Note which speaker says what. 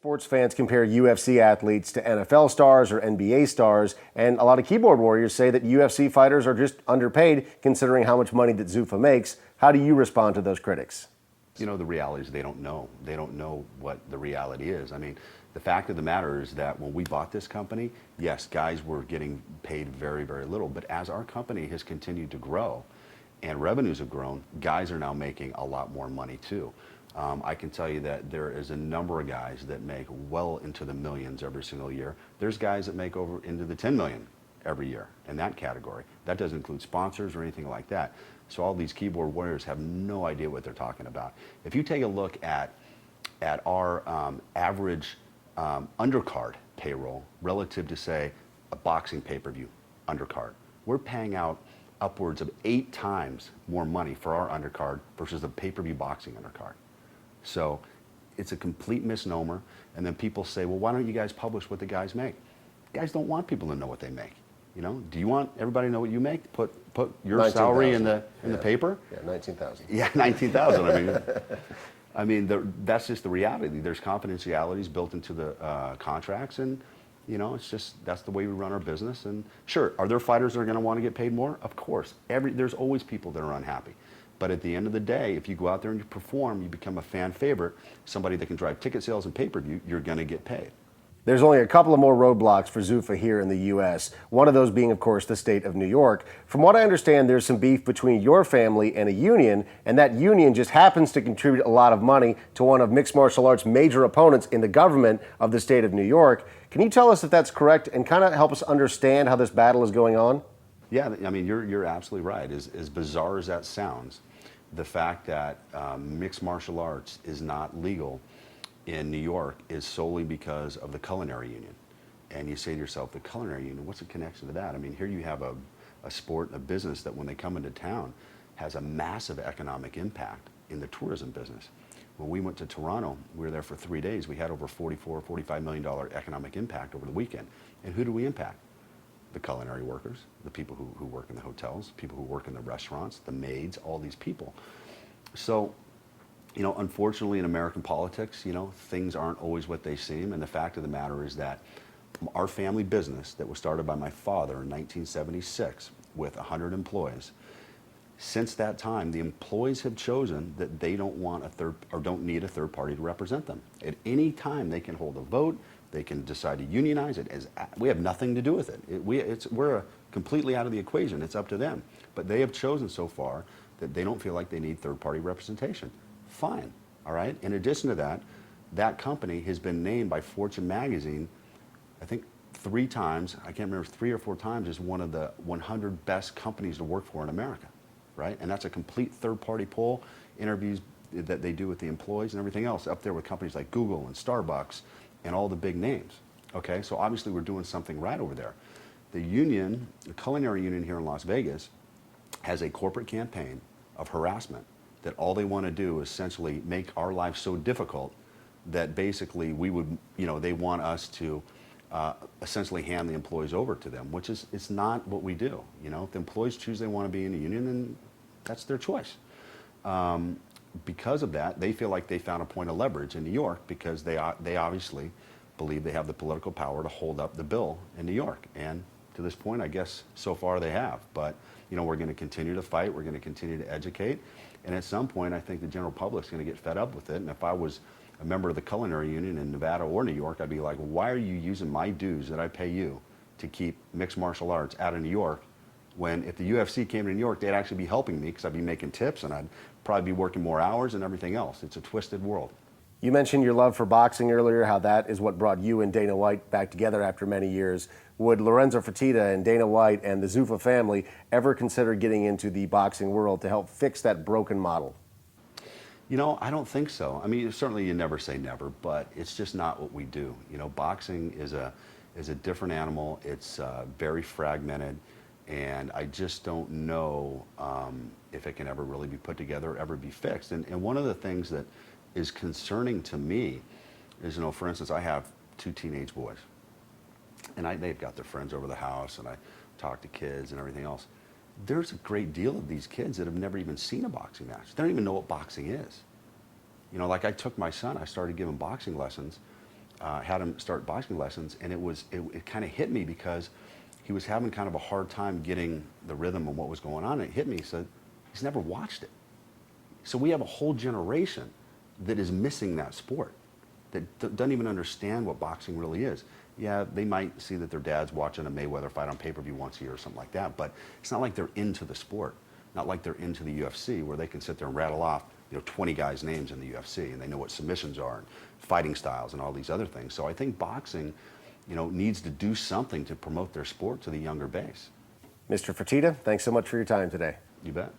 Speaker 1: Sports fans compare UFC athletes to NFL stars or NBA stars, and a lot of keyboard warriors say that UFC fighters are just underpaid considering how much money that Zuffa makes. How do you respond to those critics?
Speaker 2: You know, the reality is they don't know. They don't know what the reality is. I mean, the fact of the matter is that when we bought this company, yes, guys were getting paid very, very little. But as our company has continued to grow and revenues have grown, guys are now making a lot more money too. I can tell you that there is a number of guys that make well into the millions every single year. There's guys that make over into the 10 million every year in that category. That doesn't include sponsors or anything like that. So all these keyboard warriors have no idea what they're talking about. If you take a look at our average undercard payroll relative to, say, a boxing pay-per-view undercard, we're paying out upwards of 8 times more money for our undercard versus a pay-per-view boxing undercard. So it's a complete misnomer. And then people say, well, why don't you guys publish what the guys make? Guys don't want people to know what they make. You know, do you want everybody to know what you make? Put your salary in the paper?
Speaker 1: Yeah, 19,000.
Speaker 2: Yeah, 19,000. I mean, that's just the reality. There's confidentialities built into the contracts, and you know, it's just that's the way we run our business. And sure, are there fighters that are going to want to get paid more? Of course. There's always people that are unhappy. But at the end of the day, if you go out there and you perform, you become a fan favorite, somebody that can drive ticket sales and pay-per-view, you're going to get paid.
Speaker 1: There's only a couple of more roadblocks for Zuffa here in the U.S., one of those being, of course, the state of New York. From what I understand, there's some beef between your family and a union, and that union just happens to contribute a lot of money to one of mixed martial arts' major opponents in the government of the state of New York. Can you tell us if that's correct and kind of help us understand how this battle is going on?
Speaker 2: Yeah, I mean, you're absolutely right. As bizarre as that sounds, the fact that mixed martial arts is not legal in New York is solely because of the Culinary Union. And you say to yourself, the Culinary Union, what's the connection to that? I mean, here you have a sport and a business that when they come into town has a massive economic impact in the tourism business. When we went to Toronto, we were there for 3 days. We had over $45 million economic impact over the weekend. And who do we impact? The culinary workers, the people who work in the hotels, people who work in the restaurants, the maids, all these people. So, you know, unfortunately in American politics, you know, things aren't always what they seem. And the fact of the matter is that our family business that was started by my father in 1976 with 100 employees, since that time, the employees have chosen that they don't want don't need a third party to represent them. At any time they can hold a vote, they can decide to unionize it. We have nothing to do with it. We're completely out of the equation. It's up to them. But they have chosen so far that they don't feel like they need third-party representation. Fine, all right? In addition to that, that company has been named by Fortune magazine, I think 3 times, I can't remember, 3 or 4 times, as one of the 100 best companies to work for in America, right? And that's a complete third-party poll, interviews that they do with the employees and everything else, up there with companies like Google and Starbucks and all the big names, okay? So obviously we're doing something right over there. The union, the Culinary Union here in Las Vegas, has a corporate campaign of harassment that all they want to do is essentially make our lives so difficult that basically we would, you know, they want us to essentially hand the employees over to them, which is, it's not what we do. You know, if the employees choose they want to be in a union, then that's their choice. Because of that, they feel like they found a point of leverage in New York because they obviously believe they have the political power to hold up the bill in New York. And to this point, I guess so far they have. But, you know, we're going to continue to fight. We're going to continue to educate. And at some point, I think the general public's going to get fed up with it. And if I was a member of the Culinary Union in Nevada or New York, I'd be like, why are you using my dues that I pay you to keep mixed martial arts out of New York, when if the UFC came to New York, they'd actually be helping me because I'd be making tips and I'd probably be working more hours and everything else. It's a twisted world.
Speaker 1: You mentioned your love for boxing earlier, how that is what brought you and Dana White back together after many years. Would Lorenzo Fertitta and Dana White and the Zuffa family ever consider getting into the boxing world to help fix that broken model?
Speaker 2: You know, I don't think so. I mean, certainly you never say never, but it's just not what we do. You know, boxing is a different animal. It's very fragmented, and I just don't know if it can ever really be put together, ever be fixed. And one of the things that is concerning to me is, you know, for instance, I have 2 teenage boys, and they've got their friends over the house, and I talk to kids and everything else. There's a great deal of these kids that have never even seen a boxing match. They don't even know what boxing is. You know, like I took my son, I started giving boxing lessons had him start boxing lessons, and it kind of hit me because he was having kind of a hard time getting the rhythm of what was going on. And it hit me. He said he's never watched it. So we have a whole generation that is missing that sport, that doesn't even understand what boxing really is. Yeah, they might see that their dad's watching a Mayweather fight on pay-per-view once a year or something like that, but it's not like they're into the sport, not like they're into the UFC, where they can sit there and rattle off 20 guys' names in the UFC, and they know what submissions are and fighting styles and all these other things. So I think boxing, needs to do something to promote their sport to the younger base.
Speaker 1: Mr. Fertitta, thanks so much for your time today.
Speaker 2: You bet.